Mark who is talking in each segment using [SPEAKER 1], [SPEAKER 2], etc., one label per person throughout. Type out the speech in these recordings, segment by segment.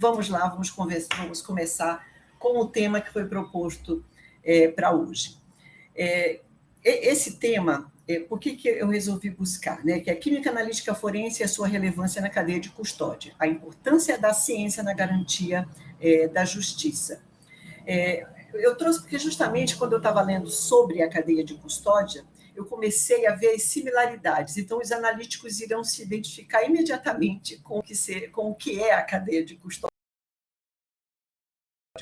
[SPEAKER 1] vamos lá, vamos começar com o tema que foi proposto para hoje. Esse tema, por que eu resolvi buscar? Né? Que é a química analítica forense e a sua relevância na cadeia de custódia, a importância da ciência na garantia da justiça. Eu trouxe porque justamente quando eu estava lendo sobre a cadeia de custódia, eu comecei a ver as similaridades. Então, os analíticos irão se identificar imediatamente com o que é a cadeia de custódia,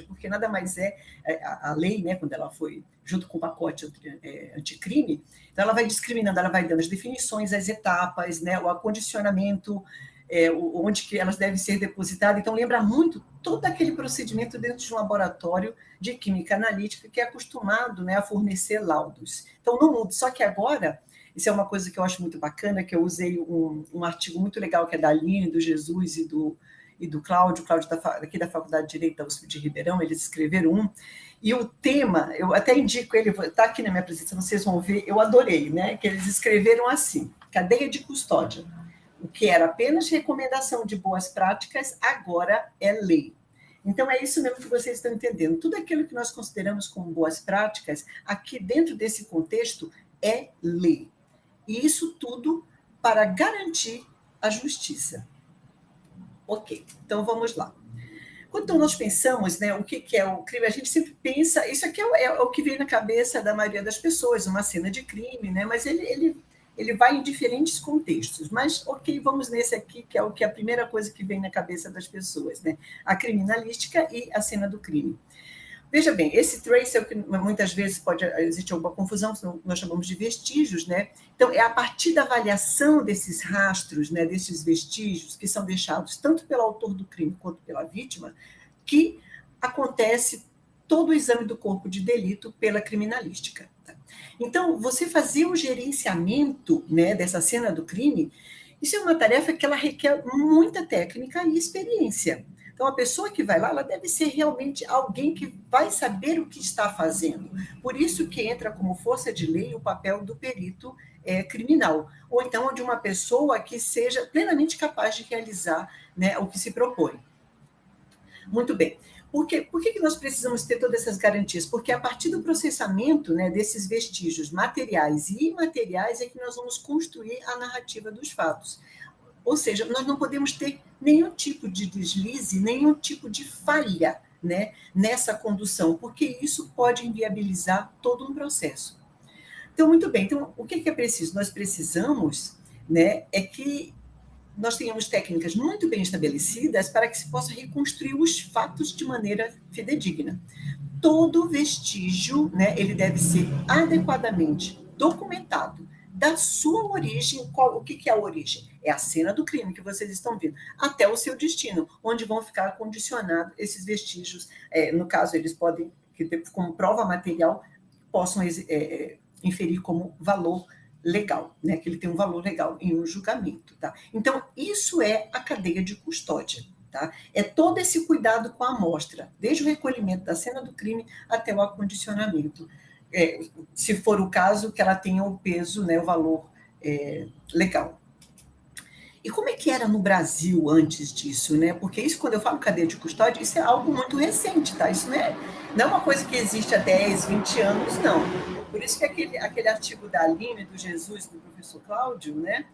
[SPEAKER 1] porque nada mais a lei, né, quando ela foi junto com o pacote anticrime, então ela vai discriminando, ela vai dando as definições, as etapas, né, o acondicionamento, onde que elas devem ser depositadas. Então, lembra muito todo aquele procedimento dentro de um laboratório de química analítica que é acostumado, né, a fornecer laudos. Então, não muda. Só que agora, isso é uma coisa que eu acho muito bacana, que eu usei um artigo muito legal, que é da Aline, do Jesus e do Cláudio aqui da Faculdade de Direito da USP de Ribeirão, eles escreveram e o tema, eu até indico ele, está aqui na minha apresentação, vocês vão ver, eu adorei, né, que eles escreveram assim: cadeia de custódia. O que era apenas recomendação de boas práticas, agora é lei. Então, é isso mesmo que vocês estão entendendo. Tudo aquilo que nós consideramos como boas práticas, aqui dentro desse contexto, é lei. E isso tudo para garantir a justiça. Ok, então vamos lá. Quando nós pensamos, né, o que é o crime, a gente sempre pensa, isso aqui é o que vem na cabeça da maioria das pessoas, uma cena de crime, né, mas ele vai em diferentes contextos. Mas, ok, vamos nesse aqui, que é a primeira coisa que vem na cabeça das pessoas, né? A criminalística e a cena do crime. Veja bem, esse trace é o que muitas vezes pode existir alguma confusão, nós chamamos de vestígios, né? Então, é a partir da avaliação desses rastros, né, desses vestígios que são deixados tanto pelo autor do crime quanto pela vítima, que acontece todo o exame do corpo de delito pela criminalística. Então, você fazer o gerenciamento, né, dessa cena do crime, isso é uma tarefa que ela requer muita técnica e experiência. Então, a pessoa que vai lá, ela deve ser realmente alguém que vai saber o que está fazendo. Por isso que entra como força de lei o papel do perito criminal, ou então de uma pessoa que seja plenamente capaz de realizar, né, o que se propõe. Muito bem. Por que nós precisamos ter todas essas garantias? Porque a partir do processamento, né, desses vestígios materiais e imateriais é que nós vamos construir a narrativa dos fatos. Ou seja, nós não podemos ter nenhum tipo de deslize, nenhum tipo de falha, né, nessa condução, porque isso pode inviabilizar todo um processo. Então, muito bem. Então, o que é preciso? Nós precisamos, né, que nós tenhamos técnicas muito bem estabelecidas para que se possa reconstruir os fatos de maneira fidedigna. Todo vestígio, né, ele deve ser adequadamente documentado da sua origem. O que é a origem? É a cena do crime que vocês estão vendo, até o seu destino, onde vão ficar condicionados esses vestígios. No caso, eles podem, como prova material, possam inferir como valor legal, né? Que ele tem um valor legal em um julgamento. Tá? Então, isso é a cadeia de custódia. Tá? É todo esse cuidado com a amostra, desde o recolhimento da cena do crime até o acondicionamento. Se for o caso, que ela tenha o peso, né, o valor legal. E como é que era no Brasil antes disso, né? Porque isso, quando eu falo cadeia de custódia, isso é algo muito recente, tá? Isso não é uma coisa que existe há 10, 20 anos, não. Por isso que aquele artigo da Aline, do Jesus, do professor Cláudio, né?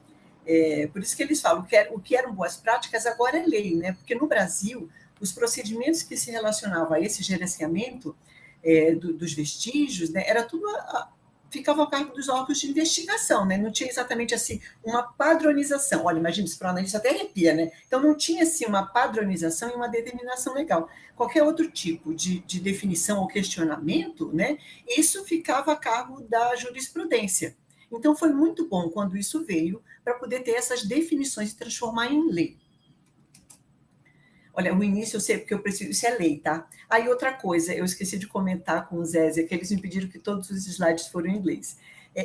[SPEAKER 1] Por isso que eles falam que o que eram boas práticas agora é lei, né? Porque no Brasil, os procedimentos que se relacionavam a esse gerenciamento dos vestígios, né, era tudo ficava a cargo dos órgãos de investigação, né? Não tinha exatamente assim uma padronização. Olha, imagina, isso para o analista até arrepia, né? Então não tinha assim uma padronização e uma determinação legal. Qualquer outro tipo de definição ou questionamento, né? Isso ficava a cargo da jurisprudência. Então foi muito bom quando isso veio para poder ter essas definições e transformar em lei. Olha, o início eu sei porque eu preciso, isso é lei, tá? Aí outra coisa, eu esqueci de comentar com o Zézia, que eles me pediram que todos os slides foram em inglês.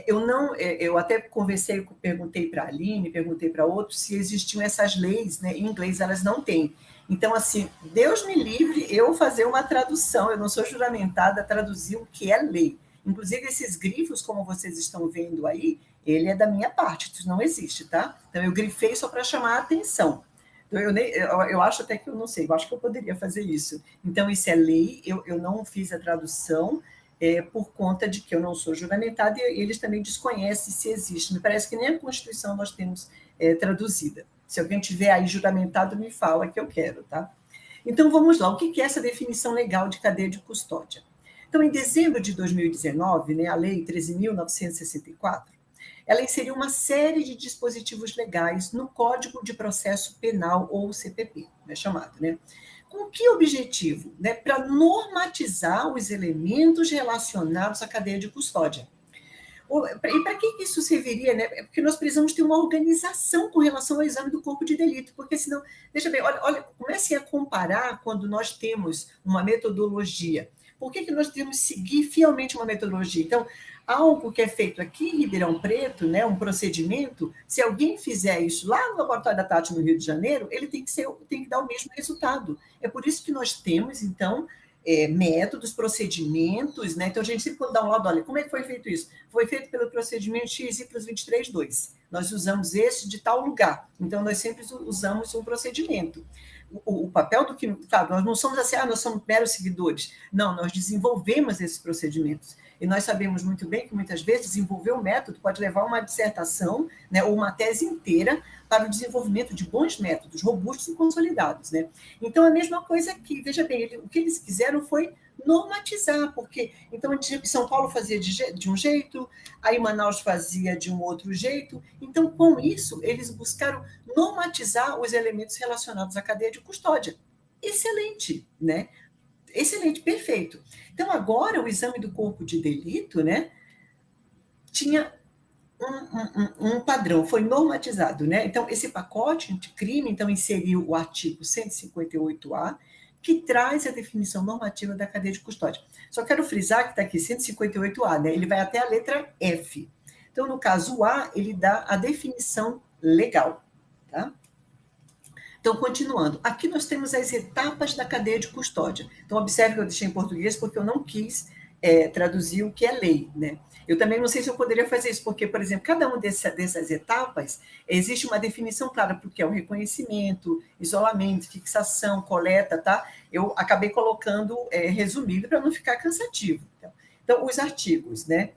[SPEAKER 1] Eu até conversei, perguntei para a Aline, perguntei para outros se existiam essas leis, né? Em inglês elas não têm. Então, assim, Deus me livre eu fazer uma tradução, eu não sou juramentada a traduzir o que é lei. Inclusive, esses grifos, como vocês estão vendo aí, ele é da minha parte, isso não existe, tá? Então, eu grifei só para chamar a atenção. Então, eu acho até que eu não sei, eu acho que eu poderia fazer isso. Então, isso é lei, eu não fiz a tradução por conta de que eu não sou juramentada e eles também desconhecem se existe. Me parece que nem a Constituição nós temos traduzida. Se alguém tiver aí juramentado, me fala que eu quero, tá? Então, vamos lá. O que é essa definição legal de cadeia de custódia? Então, em dezembro de 2019, né, a Lei 13.964, ela inseriu uma série de dispositivos legais no Código de Processo Penal, ou CPP, né, chamado, né? Com que objetivo? Né? Para normatizar os elementos relacionados à cadeia de custódia. E para que isso serviria? Né? Porque nós precisamos ter uma organização com relação ao exame do corpo de delito, porque senão, deixa bem, olha, comece a comparar quando nós temos uma metodologia. Por que nós temos que seguir fielmente uma metodologia? Então, algo que é feito aqui em Ribeirão Preto, né, um procedimento, se alguém fizer isso lá no Laboratório da Tati, no Rio de Janeiro, ele tem que dar o mesmo resultado. É por isso que nós temos, então, métodos, procedimentos, né? Então, a gente sempre quando dá um laudo, olha, como é que foi feito isso? Foi feito pelo procedimento XY23.2. Nós usamos esse de tal lugar. Então, nós sempre usamos um procedimento. O papel do que... Claro, nós não somos assim, nós somos meros seguidores. Não, nós desenvolvemos esses procedimentos. E nós sabemos muito bem que, muitas vezes, desenvolver um método pode levar uma dissertação, né, ou uma tese inteira para o desenvolvimento de bons métodos, robustos e consolidados, né? Então, a mesma coisa aqui. Veja bem, o que eles quiseram foi normatizar, porque então São Paulo fazia de um jeito, aí Manaus fazia de um outro jeito. Então, com isso, eles buscaram normatizar os elementos relacionados à cadeia de custódia. Excelente, né? Excelente, perfeito. Então, agora, o exame do corpo de delito, né, tinha um padrão, foi normatizado, né? Então, esse pacote anticrime, então, inseriu o artigo 158A, que traz a definição normativa da cadeia de custódia. Só quero frisar que está aqui 158A, né? Ele vai até a letra F. Então, no caso, o A, ele dá a definição legal, tá? Então, continuando, aqui nós temos as etapas da cadeia de custódia. Então, observe que eu deixei em português porque eu não quis traduzir o que é lei, né? Eu também não sei se eu poderia fazer isso, porque, por exemplo, cada uma dessas etapas, existe uma definição clara para o que é o reconhecimento, isolamento, fixação, coleta, tá? Eu acabei colocando resumido para não ficar cansativo. Então, os artigos, né?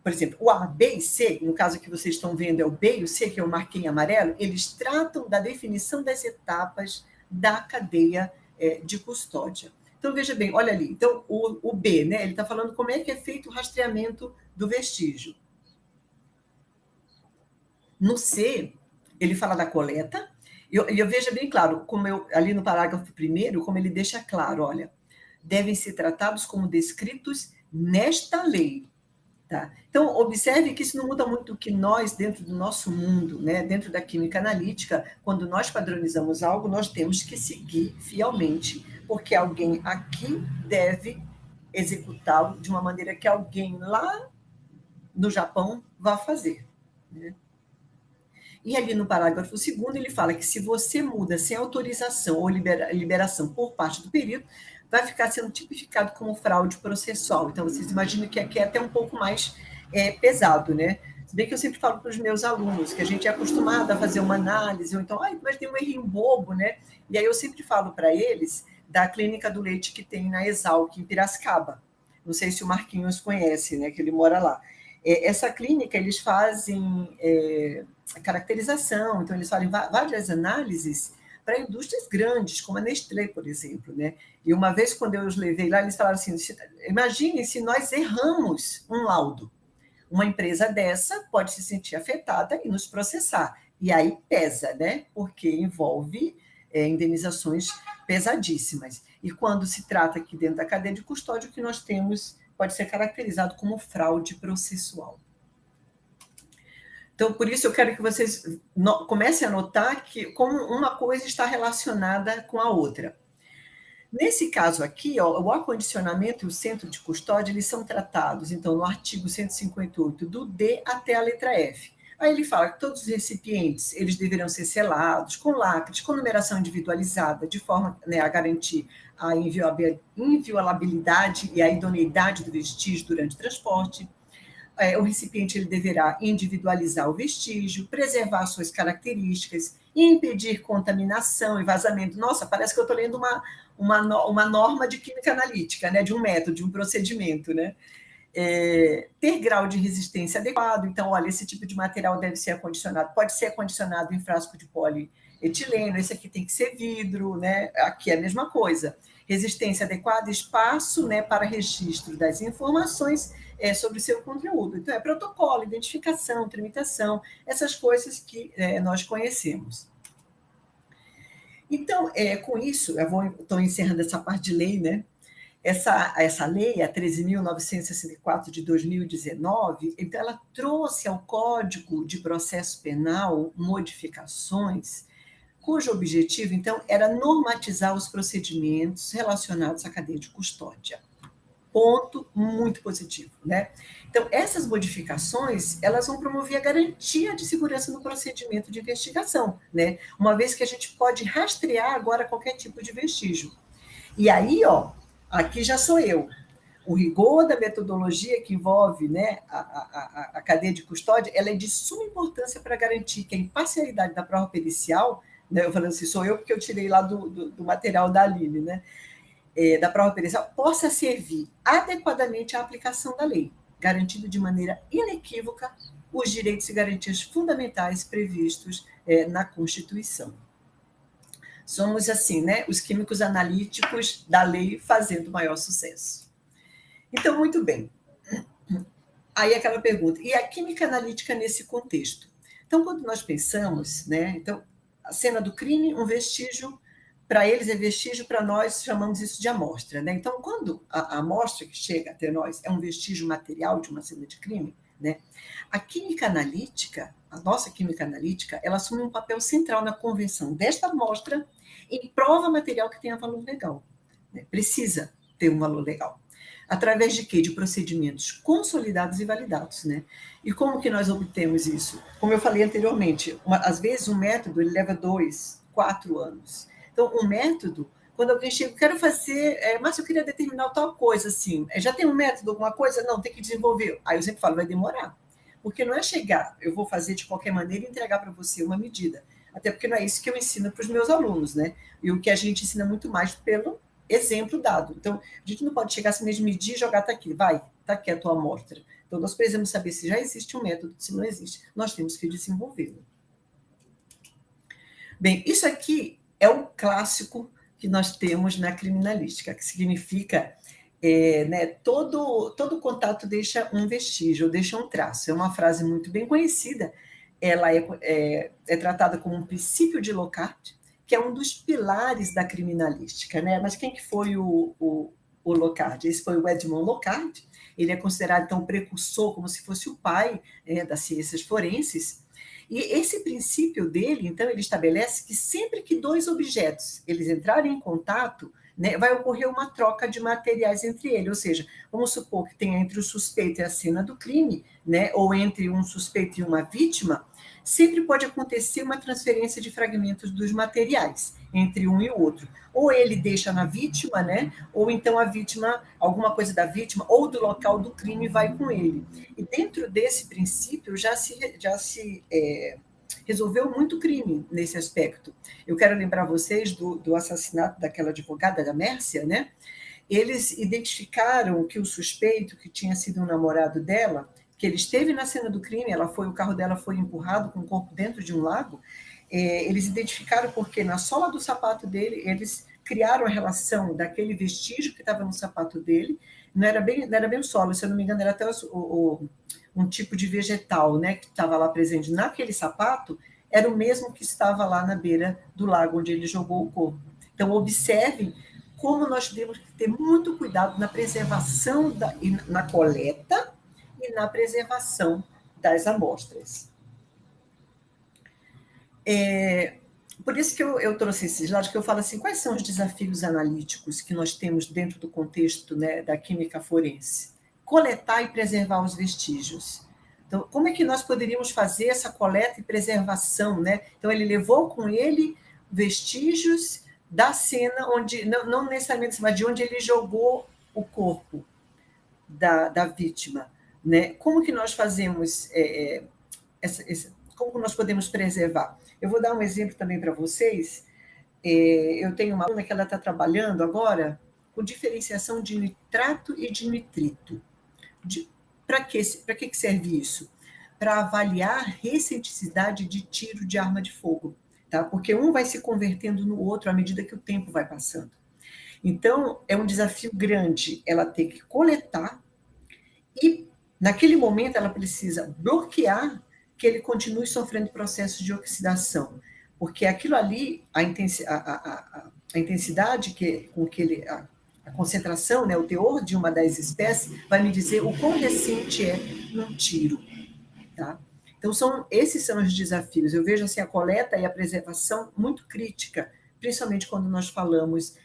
[SPEAKER 1] Por exemplo, o A, B e C, no caso que vocês estão vendo é o B e o C, que eu marquei em amarelo, eles tratam da definição das etapas da cadeia de custódia. Então, veja bem, olha ali. Então, o B, né, ele está falando como é que é feito o rastreamento do vestígio. No C, ele fala da coleta, e eu veja bem claro, ali no parágrafo 1º, como ele deixa claro, olha, devem ser tratados como descritos nesta lei. Tá? Então, observe que isso não muda muito o que nós, dentro do nosso mundo, né, dentro da química analítica, quando nós padronizamos algo, nós temos que seguir fielmente, porque alguém aqui deve executá-lo de uma maneira que alguém lá no Japão vá fazer. Né? E ali no parágrafo 2º, ele fala que se você muda sem autorização ou liberação por parte do perito, vai ficar sendo tipificado como fraude processual. Então, vocês imaginam que aqui é até um pouco mais pesado, né? Se bem que eu sempre falo para os meus alunos que a gente é acostumado a fazer uma análise, ou então, mas tem um errinho bobo, né? E aí eu sempre falo para eles da clínica do leite que tem na Exalc, em Piracicaba. Não sei se o Marquinhos conhece, né? Que ele mora lá. Essa clínica, eles fazem caracterização, então eles fazem várias análises para indústrias grandes, como a Nestlé, por exemplo, né? E uma vez, quando eu os levei lá, eles falaram assim, imagine se nós erramos um laudo. Uma empresa dessa pode se sentir afetada e nos processar. E aí pesa, né? Porque envolve indenizações pesadíssimas. E quando se trata aqui dentro da cadeia de custódia, o que nós temos pode ser caracterizado como fraude processual. Então, por isso, eu quero que vocês comecem a notar que como uma coisa está relacionada com a outra. Nesse caso aqui, ó, o acondicionamento e o centro de custódia, eles são tratados, então, no artigo 158, do D até a letra F. Aí ele fala que todos os recipientes, eles deverão ser selados, com lacres, com numeração individualizada, de forma, né, a garantir a inviolabilidade e a idoneidade do vestígio durante o transporte. o recipiente ele deverá individualizar o vestígio, preservar suas características, impedir contaminação e vazamento. Nossa, parece que eu estou lendo uma norma de química analítica, né? De um método, de um procedimento, né? Ter grau de resistência adequado. Então, olha, esse tipo de material deve ser acondicionado, pode ser acondicionado em frasco de polietileno, esse aqui tem que ser vidro, né? Aqui é a mesma coisa. Resistência adequada, espaço, né, para registro das informações sobre o seu conteúdo. Então, é protocolo, identificação, tramitação, essas coisas que nós conhecemos. Então, com isso, estou encerrando essa parte de lei, né? Essa lei, a 13.964 de 2019, então ela trouxe ao Código de Processo Penal modificações cujo objetivo, então, era normatizar os procedimentos relacionados à cadeia de custódia. Ponto muito positivo, né? Então, essas modificações, elas vão promover a garantia de segurança no procedimento de investigação, né? Uma vez que a gente pode rastrear agora qualquer tipo de vestígio. E aí, ó, aqui já sou eu. O rigor da metodologia que envolve, né, a cadeia de custódia, ela é de suma importância para garantir que a imparcialidade da prova pericial, né, eu falando assim, sou eu porque eu tirei lá do material da Aline, né, da prova pericial, possa servir adequadamente à aplicação da lei, garantindo de maneira inequívoca os direitos e garantias fundamentais previstos na Constituição. Somos, assim, né, os químicos analíticos da lei fazendo maior sucesso. Então, muito bem. Aí aquela pergunta, e a química analítica nesse contexto? Então, quando nós pensamos, né, então, a cena do crime, um vestígio, para eles é vestígio, para nós chamamos isso de amostra, né? Então, quando a amostra que chega até nós é um vestígio material de uma cena de crime, né? A química analítica, a nossa química analítica, ela assume um papel central na conversão desta amostra em prova material que tenha valor legal, né? Precisa ter um valor legal. Através de quê? De procedimentos consolidados e validados, né? E como que nós obtemos isso? Como eu falei anteriormente, às vezes um método ele leva 2, 4 anos. Então, um método, quando alguém chega, quero fazer, mas eu queria determinar tal coisa, assim, já tem um método, alguma coisa? Não, tem que desenvolver. Aí eu sempre falo, vai demorar. Porque não é chegar, eu vou fazer de qualquer maneira e entregar para você uma medida. Até porque não é isso que eu ensino para os meus alunos, né? E o que a gente ensina muito mais pelo exemplo dado. Então, a gente não pode chegar assim mesmo, medir e jogar, tá aqui, vai, tá aqui a tua amostra. Então, nós precisamos saber se já existe um método, se não existe, nós temos que desenvolvê-lo. Bem, isso aqui é um clássico que nós temos na criminalística, que significa né, todo contato deixa um vestígio, deixa um traço. É uma frase muito bem conhecida, ela é tratada como um princípio de Locard, que é um dos pilares da criminalística, né? Mas quem que foi o Locard? Esse foi o Edmond Locard, ele é considerado, então, precursor, como se fosse o pai das ciências forenses, e esse princípio dele, então, ele estabelece que sempre que dois objetos eles entrarem em contato, né, vai ocorrer uma troca de materiais entre eles, ou seja, vamos supor que tenha entre o suspeito e a cena do crime, né, ou entre um suspeito e uma vítima, sempre pode acontecer uma transferência de fragmentos dos materiais entre um e o outro. Ou ele deixa na vítima, né, ou então a vítima, alguma coisa da vítima ou do local do crime vai com ele. E dentro desse princípio já se resolveu muito crime nesse aspecto. Eu quero lembrar vocês do assassinato daquela advogada da Mércia, né? Eles identificaram que o suspeito, que tinha sido um namorado dela, que ele esteve na cena do crime, o carro dela foi empurrado com o corpo dentro de um lago, eles identificaram porque na sola do sapato dele, eles criaram a relação daquele vestígio que estava no sapato dele, não era bem o solo, se eu não me engano, era até um tipo de vegetal, né, que estava lá presente naquele sapato, era o mesmo que estava lá na beira do lago onde ele jogou o corpo. Então, observem como nós temos que ter muito cuidado na preservação, na coleta e na preservação das amostras. Por isso que eu trouxe esses dados, que eu falo assim, quais são os desafios analíticos que nós temos dentro do contexto, né, da química forense? Coletar e preservar os vestígios. Então, como é que nós poderíamos fazer essa coleta e preservação, né? Então, ele levou com ele vestígios da cena, onde não necessariamente, mas de onde ele jogou o corpo da vítima. né? Como que nós fazemos como nós podemos preservar? Eu vou dar um exemplo também para vocês. Eu tenho uma aluna que ela está trabalhando agora com diferenciação de nitrato e de nitrito. Para que serve isso? Para avaliar a recenticidade de tiro de arma de fogo, tá? Porque um vai se convertendo no outro à medida que o tempo vai passando. Então, é um desafio grande ela ter que coletar e, naquele momento, ela precisa bloquear que ele continue sofrendo processos de oxidação, porque aquilo ali, a intensidade com que ele... A concentração, né, o teor de uma das espécies, vai me dizer o quão recente é um tiro. Tá? Então, esses são os desafios. Eu vejo assim, a coleta e a preservação muito crítica, principalmente quando nós falamos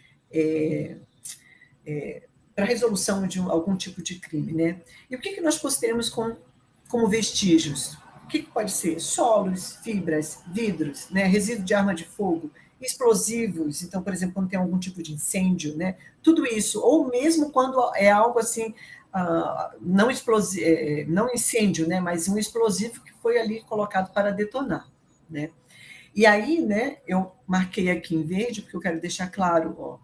[SPEAKER 1] para a resolução de algum tipo de crime. Né? E o que nós consideramos como vestígios? O que pode ser? Solos, fibras, vidros, né? Resíduo de arma de fogo, explosivos, então, por exemplo, quando tem algum tipo de incêndio, né? Tudo isso, ou mesmo quando é algo assim, não incêndio, né? Mas um explosivo que foi ali colocado para detonar, né? E aí, né, eu marquei aqui em verde, porque eu quero deixar claro,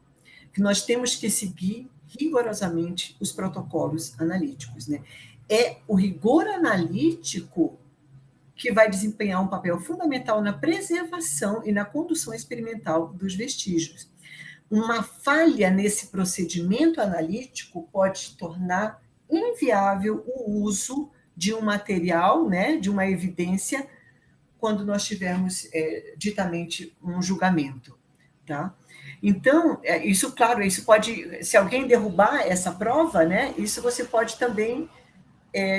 [SPEAKER 1] que nós temos que seguir rigorosamente os protocolos analíticos, né? É o rigor analítico que vai desempenhar um papel fundamental na preservação e na condução experimental dos vestígios. Uma falha nesse procedimento analítico pode tornar inviável o uso de um material, né, de uma evidência, quando nós tivermos ditamente um julgamento. Tá? Então, isso, claro, isso pode, se alguém derrubar essa prova, né, isso você pode também,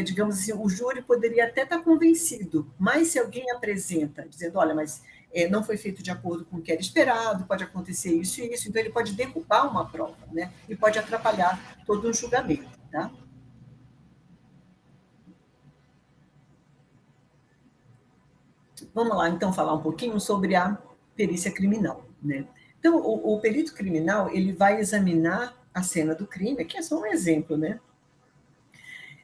[SPEAKER 1] digamos assim, o júri poderia até estar convencido, mas se alguém apresenta, dizendo, olha, mas não foi feito de acordo com o que era esperado, pode acontecer isso e isso, então ele pode derrubar uma prova, né, e pode atrapalhar todo um julgamento, tá? Vamos lá, então, falar um pouquinho sobre a perícia criminal, né? Então, o perito criminal, ele vai examinar a cena do crime, que é só um exemplo, né?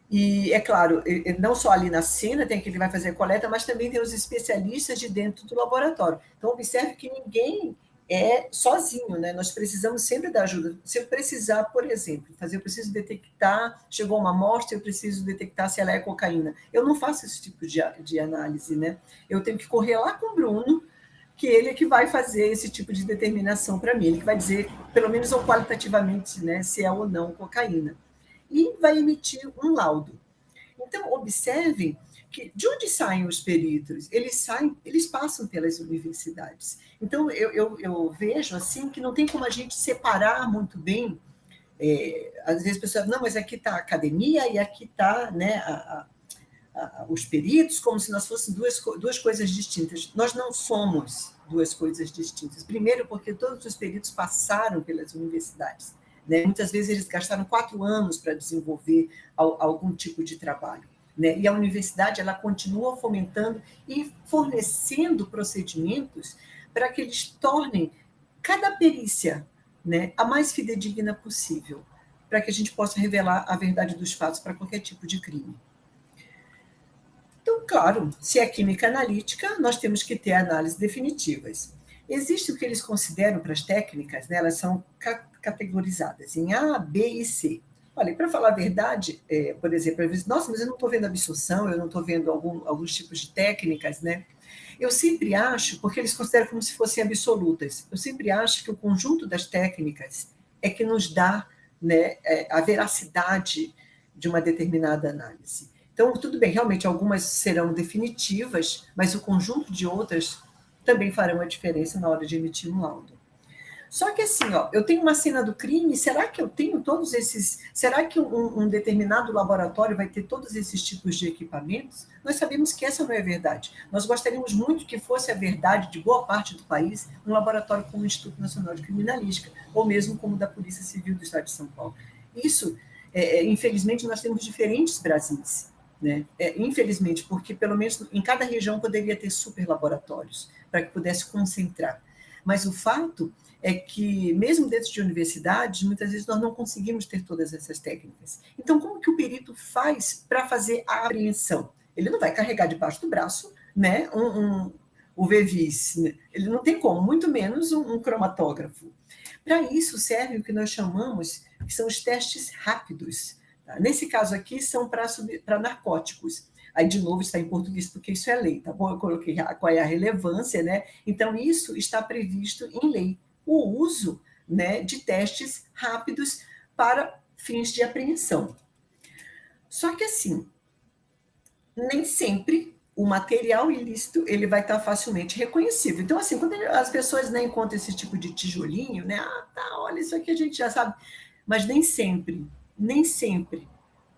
[SPEAKER 1] E, é claro, não só ali na cena tem que ele vai fazer a coleta, mas também tem os especialistas de dentro do laboratório. Então, observe que ninguém é sozinho, né? Nós precisamos sempre da ajuda. Se eu precisar, por exemplo, eu preciso detectar, chegou uma amostra, eu preciso detectar se ela é cocaína. Eu não faço esse tipo de análise, né? Eu tenho que correr lá com o Bruno, que ele é que vai fazer esse tipo de determinação para mim. Ele que vai dizer, pelo menos ou qualitativamente, né, se é ou não cocaína. E vai emitir um laudo. Então, observem que de onde saem os peritos? Eles passam pelas universidades. Então, eu vejo assim que não tem como a gente separar muito bem. Às vezes, as pessoas, não, mas aqui está a academia e aqui está, né, os peritos, como se nós fossem duas coisas distintas. Nós não somos duas coisas distintas. Primeiro, porque todos os peritos passaram pelas universidades. Né? Muitas vezes eles gastaram 4 anos para desenvolver algum tipo de trabalho. Né? E a universidade ela continua fomentando e fornecendo procedimentos para que eles tornem cada perícia, né, a mais fidedigna possível, para que a gente possa revelar a verdade dos fatos para qualquer tipo de crime. Então, claro, se é química analítica, nós temos que ter análises definitivas. Existe o que eles consideram para as técnicas, né, elas são categorizadas em A, B e C. Olha, para falar a verdade, por exemplo, às vezes, nossa, mas eu não estou vendo absorção, eu não estou vendo alguns tipos de técnicas, né? Eu sempre acho, porque eles consideram como se fossem absolutas, eu sempre acho que o conjunto das técnicas é que nos dá, né, a veracidade de uma determinada análise. Então, tudo bem, realmente algumas serão definitivas, mas o conjunto de outras também farão a diferença na hora de emitir um laudo. Só que assim, eu tenho uma cena do crime, será que eu tenho todos esses... Será que um determinado laboratório vai ter todos esses tipos de equipamentos? Nós sabemos que essa não é verdade. Nós gostaríamos muito que fosse a verdade de boa parte do país um laboratório como o Instituto Nacional de Criminalística, ou mesmo como o da Polícia Civil do Estado de São Paulo. Isso, infelizmente, nós temos diferentes Brasis. Né? Infelizmente, porque pelo menos em cada região poderia ter super laboratórios para que pudesse concentrar. Mas o fato é que, mesmo dentro de universidades, muitas vezes nós não conseguimos ter todas essas técnicas. Então, como que o perito faz para fazer a apreensão? Ele não vai carregar debaixo do braço, né, o verniz, né? Ele não tem como, muito menos um cromatógrafo. Para isso serve o que nós chamamos, que são os testes rápidos. Tá? Nesse caso aqui, são para narcóticos. Aí, de novo, está em português, porque isso é lei, tá bom? Eu coloquei qual é a relevância, né? Então, isso está previsto em lei, o uso, né, de testes rápidos para fins de apreensão. Só que, assim, nem sempre o material ilícito ele vai estar facilmente reconhecível. Então, assim, quando as pessoas, né, encontram esse tipo de tijolinho, né? Ah, tá, olha, isso aqui a gente já sabe. Mas nem sempre,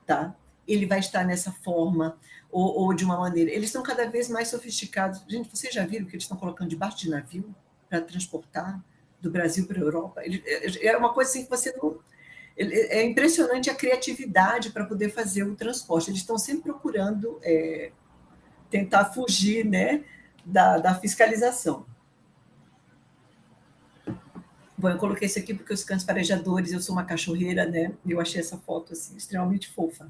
[SPEAKER 1] tá? Ele vai estar nessa forma ou de uma maneira. Eles estão cada vez mais sofisticados. Gente, vocês já viram que eles estão colocando debaixo de navio para transportar do Brasil para a Europa? É uma coisa assim que você não... É impressionante a criatividade para poder fazer o transporte. Eles estão sempre procurando tentar fugir, né, da fiscalização. Bom, eu coloquei isso aqui porque os cães farejadores, eu sou uma cachorreira, né? Eu achei essa foto assim, extremamente fofa.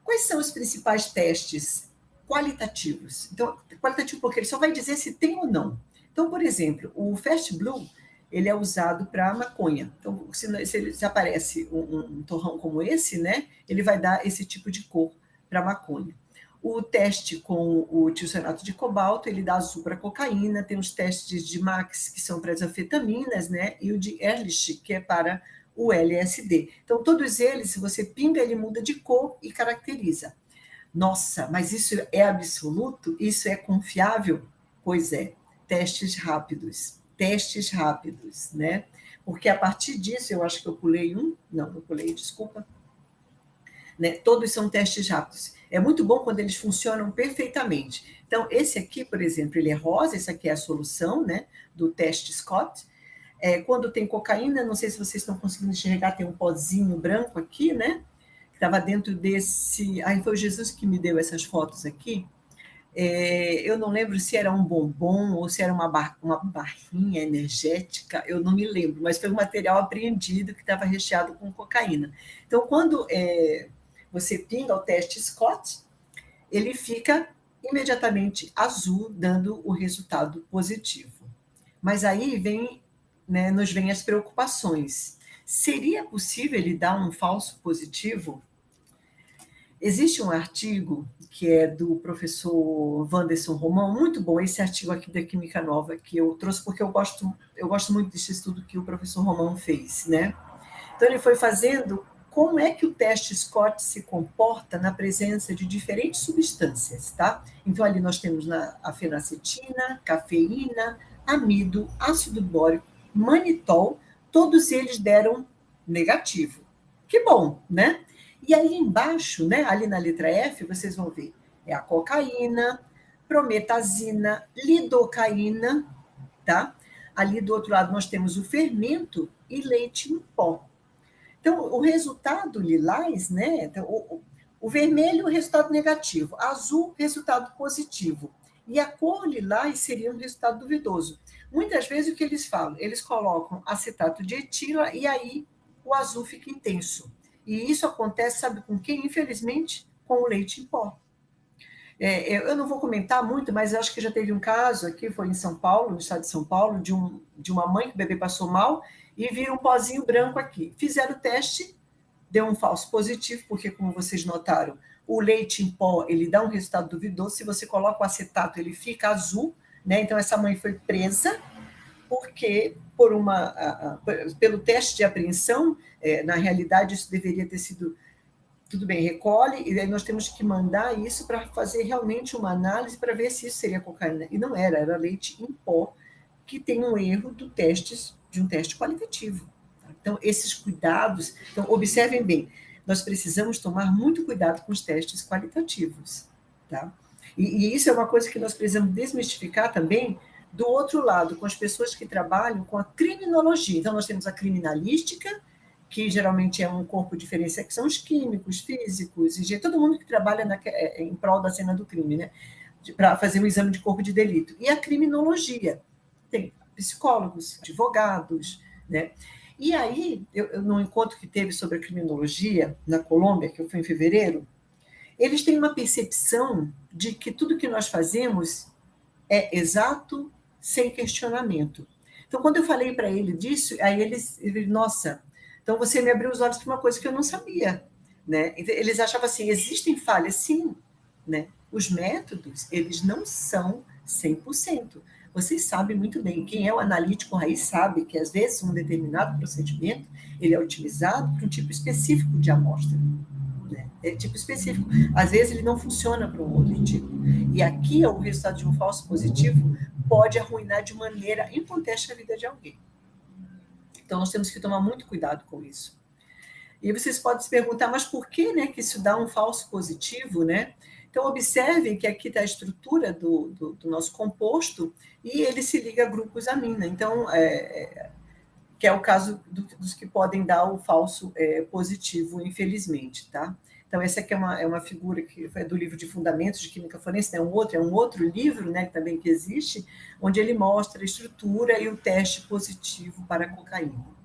[SPEAKER 1] Quais são os principais testes qualitativos? Então, qualitativo porque ele só vai dizer se tem ou não. Então, por exemplo, o Fast Blue, ele é usado para maconha. Então, se aparece um torrão como esse, né, ele vai dar esse tipo de cor para maconha. O teste com o tiocenato de cobalto, ele dá azul para cocaína. Tem os testes de Max, que são para as anfetaminas, né, e o de Ehrlich, que é para o LSD. Então, todos eles, se você pinga, ele muda de cor e caracteriza. Nossa, mas isso é absoluto? Isso é confiável? Pois é, testes rápidos, né? Porque a partir disso, eu acho que eu pulei desculpa. Né? Todos são testes rápidos. É muito bom quando eles funcionam perfeitamente. Então, esse aqui, por exemplo, ele é rosa, esse aqui é a solução, né, do teste Scott. Quando tem cocaína, não sei se vocês estão conseguindo enxergar, tem um pozinho branco aqui, né? Que estava dentro desse... foi o Jesus que me deu essas fotos aqui. Eu não lembro se era um bombom ou se era uma barrinha energética, eu não me lembro, mas foi um material apreendido que estava recheado com cocaína. Então, quando você pinga o teste Scott, ele fica imediatamente azul, dando o resultado positivo. Mas aí nos vem as preocupações. Seria possível ele dar um falso positivo? Existe um artigo que é do professor Wanderson Romão, muito bom, esse artigo aqui da Química Nova, que eu trouxe porque eu gosto muito desse estudo que o professor Romão fez, né? Então, ele foi fazendo como é que o teste Scott se comporta na presença de diferentes substâncias, tá? Então, ali nós temos a fenacetina, cafeína, amido, ácido bórico, manitol, todos eles deram negativo. Que bom, né? E aí embaixo, né, ali na letra F, vocês vão ver, é a cocaína, prometazina, lidocaína, tá? Ali do outro lado nós temos o fermento e leite em pó. Então, o resultado lilás, né? Então, o vermelho, resultado negativo, azul, resultado positivo. E a cor lilás seria um resultado duvidoso. Muitas vezes o que eles falam? Eles colocam acetato de etila e aí o azul fica intenso. E isso acontece, sabe com quem? Infelizmente, com o leite em pó. Eu não vou comentar muito, mas acho que já teve um caso aqui, foi em São Paulo, no estado de São Paulo, de uma mãe que o bebê passou mal e viram um pozinho branco aqui. Fizeram o teste, deu um falso positivo, porque, como vocês notaram, o leite em pó ele dá um resultado duvidoso. Se você coloca o acetato, ele fica azul, né? Então, essa mãe foi presa porque pelo teste de apreensão, na realidade, isso deveria ter sido, tudo bem, recolhe, e aí nós temos que mandar isso para fazer realmente uma análise para ver se isso seria cocaína. E não era leite em pó, que tem um erro de um teste qualitativo. Então, esses cuidados, então, observem bem, nós precisamos tomar muito cuidado com os testes qualitativos, tá? E isso é uma coisa que nós precisamos desmistificar também do outro lado, com as pessoas que trabalham com a criminologia. Então, nós temos a criminalística, que geralmente é um corpo diferenciado, que são os químicos, físicos, e todo mundo que trabalha em prol da cena do crime, né? Para fazer um exame de corpo de delito. E a criminologia. Tem psicólogos, advogados, né? E aí, no encontro que teve sobre a criminologia na Colômbia, que eu fui em fevereiro, eles têm uma percepção de que tudo que nós fazemos é exato, sem questionamento. Então, quando eu falei para ele disso, aí ele, nossa, então você me abriu os olhos para uma coisa que eu não sabia, né? Eles achavam assim, existem falhas, sim, né? Os métodos, eles não são 100%. Vocês sabem muito bem, quem é o analítico raiz sabe que, às vezes, um determinado procedimento ele é utilizado para um tipo específico de amostra. Né? É tipo específico. Às vezes, ele não funciona para um outro tipo. E aqui, o resultado de um falso positivo pode arruinar de maneira inconteste a vida de alguém. Então, nós temos que tomar muito cuidado com isso. E vocês podem se perguntar, mas por que, né, que isso dá um falso positivo, né? Então, observem que aqui está a estrutura do nosso composto e ele se liga a grupos amina. Então, que é o caso dos que podem dar o falso positivo, infelizmente, tá? Então, essa aqui é uma figura que foi do livro de Fundamentos de Química Forense, né? É um outro livro, né, também que existe, onde ele mostra a estrutura e o teste positivo para a cocaína.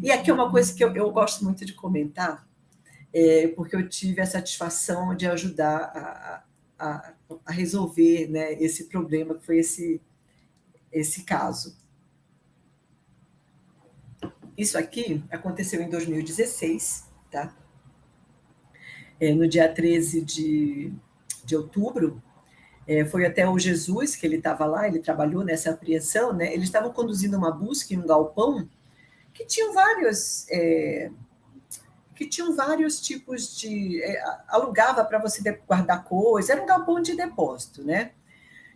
[SPEAKER 1] E aqui é uma coisa que eu gosto muito de comentar, porque eu tive a satisfação de ajudar a resolver, né, esse problema, que foi esse caso. Isso aqui aconteceu em 2016, tá? No dia 13 de outubro, foi até o Jesus, que ele estava lá, ele trabalhou nessa apreensão, né? Eles estavam conduzindo uma busca em um galpão que tinham vários tipos de... alugava para você guardar coisa, era um galpão de depósito, né?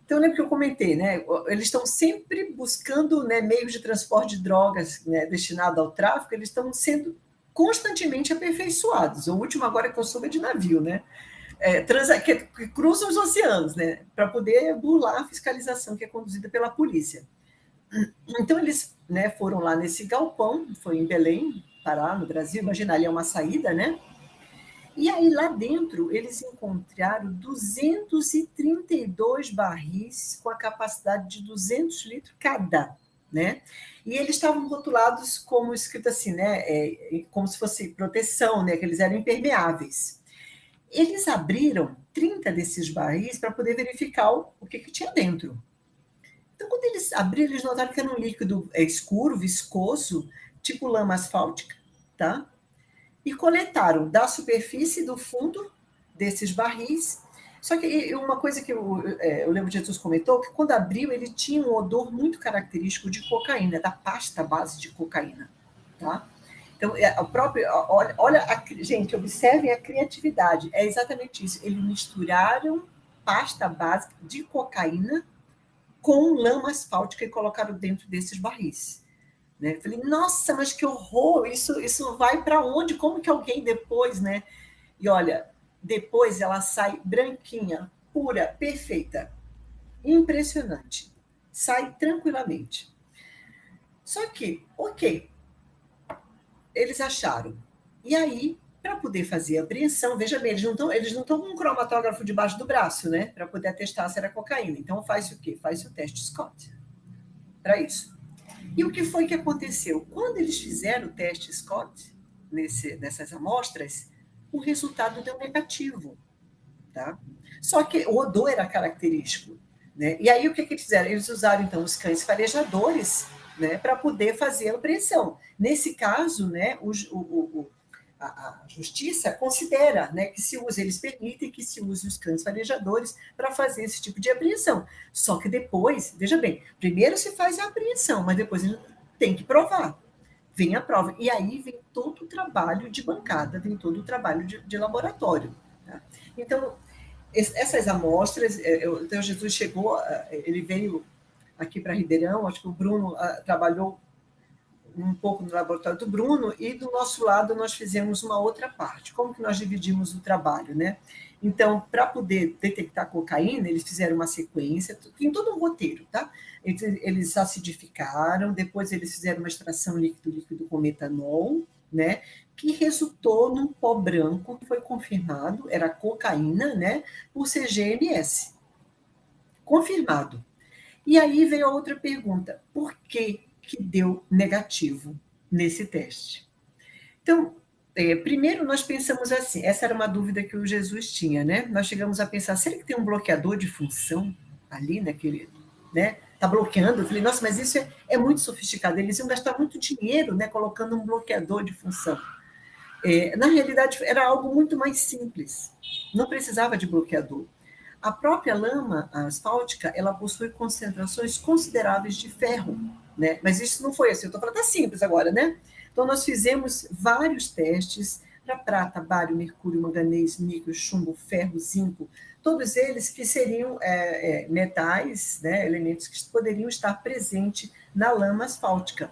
[SPEAKER 1] Então, eu lembro que eu comentei, né? Eles estão sempre buscando, né, meios de transporte de drogas, né, destinado ao tráfico, eles estão sendo constantemente aperfeiçoados. O último agora que eu soube é de navio, né? Que cruzam os oceanos, né? Para poder burlar a fiscalização que é conduzida pela polícia. Então, eles, né, foram lá nesse galpão, foi em Belém, Pará, no Brasil, imagina, ali é uma saída, né? E aí, lá dentro, eles encontraram 232 barris com a capacidade de 200 litros cada, né? E eles estavam rotulados como escrito assim, né? Como se fosse proteção, né? Que eles eram impermeáveis. Eles abriram 30 desses barris para poder verificar o que tinha dentro. Então, quando eles abriram, eles notaram que era um líquido escuro, viscoso, tipo lama asfáltica, tá? E coletaram da superfície e do fundo desses barris. Só que uma coisa que eu lembro de Jesus comentou, que quando abriu, ele tinha um odor muito característico de cocaína, da pasta base de cocaína, tá? Então, o próprio, olha, gente, observem a criatividade, é exatamente isso. Eles misturaram pasta base de cocaína com lama asfáltica e colocaram dentro desses barris. Né? Eu falei, nossa, mas que horror, isso vai para onde? Como que alguém depois, né? E olha, depois ela sai branquinha, pura, perfeita, impressionante, sai tranquilamente. Só que, ok, eles acharam. E aí, para poder fazer a apreensão, veja bem, eles não estão com um cromatógrafo debaixo do braço, né? Para poder atestar se era cocaína. Então, faz o quê? Faz o teste Scott. Para isso. E o que foi que aconteceu? Quando eles fizeram o teste Scott, nessas amostras, o resultado deu negativo. Tá? Só que o odor era característico. Né? E aí, o que eles fizeram? Eles usaram, então, os cães farejadores, né, para poder fazer a apreensão. Nesse caso, né, a justiça considera, né, que se use, eles permitem que se use os cães farejadores para fazer esse tipo de apreensão. Só que depois, veja bem, primeiro se faz a apreensão, mas depois ele tem que provar. Vem a prova. E aí vem todo o trabalho de bancada, vem todo o trabalho de laboratório. Tá? Então, essas amostras, então Jesus chegou, ele veio aqui para Ribeirão, acho que o Bruno trabalhou um pouco no laboratório do Bruno, e do nosso lado nós fizemos uma outra parte. Como que nós dividimos o trabalho, né? Então, para poder detectar cocaína, eles fizeram uma sequência, tem todo um roteiro, tá? Eles acidificaram, depois eles fizeram uma extração líquido com metanol, né? Que resultou num pó branco, que foi confirmado, era cocaína, né? Por CGMS. Confirmado. E aí veio a outra pergunta: por que que deu negativo nesse teste? Então, primeiro nós pensamos assim, essa era uma dúvida que o Jesus tinha, né? Nós chegamos a pensar, será que tem um bloqueador de função ali naquele, né? Está bloqueando? Eu falei, nossa, mas isso é muito sofisticado. Eles iam gastar muito dinheiro, né, colocando um bloqueador de função. Na realidade, era algo muito mais simples. Não precisava de bloqueador. A própria lama asfáltica, ela possui concentrações consideráveis de ferro, né? Mas isso não foi assim, eu estou falando, tá simples agora, né? Então, nós fizemos vários testes para prata, bário, mercúrio, manganês, níquel, chumbo, ferro, zinco, todos eles que seriam metais, né, elementos que poderiam estar presentes na lama asfáltica.